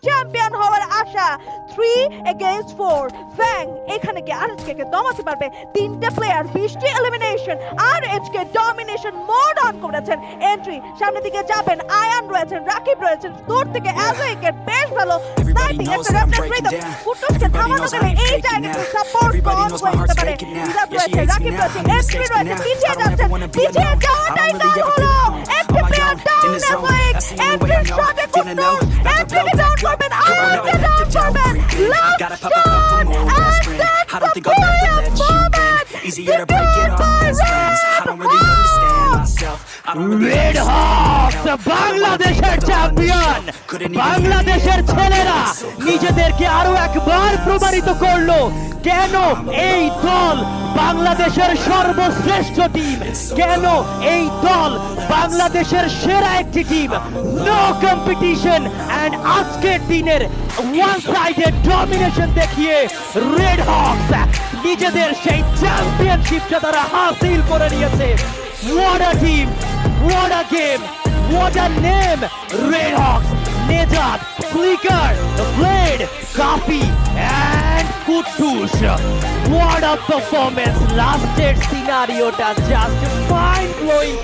Champion হওয়ার আশা 3-4 ফ্যাং এখানে কি আরএচকে কে দমাতে পারবে তিনটা প্লেয়ার 20টি elimination RHK domination mode on করেছেন এন্ট্রি সামনের দিকে যাবেন আয়ান রয়েছেন রাকিব রয়েছেন দূর থেকে অ্যাজেকের বেশ ভালো স্নাইপিং একটা রেফারেন্স রিদম ফুটুসকে থামানো গেলে এই জায়গাতে সাপোর্ট কল হতে পারে ইজাদ রয়েছে রাকিব রয়েছে এন্ট্রি রয়েছে পিছিয়ে যাচ্ছেন পিছিয়ে যাওয়াটাই কাল হলো একটি প্লেয়ার ডাউন নেফাইক এন্ট্রি শটে কুটুস এন্ট্রিকে ডাউন করবেন আয়ানকে ডাউন করবেন last shot I don't think I'll ever let you in. Easier to break it off best friends. I don't really understand myself. I don't really red Hawks বাংলাদেশের champion বাংলাদেশের ছেলেরা নিজেদেরকে আরো একবার প্রমাণিত করলো কেন এই দল বাংলাদেশের সর্বশ্রেষ্ঠ টিম কেন এই দল বাংলাদেশের সেরা একটি টিম নো কম্পিটিশন এন্ড আজকের দিনের ওয়ান সাইডেড ডমিনেশন দেখিয়ে রেড হকস নিজেদের সেই চ্যাম্পিয়নশিপটা তারা হাসিল করে নিয়েছে What a team! What a game! What a name! Red Hawks, Nejat, Flicker, Blade, Kafi, and Kutush. What a performance! Last stage scenario just mind blowing.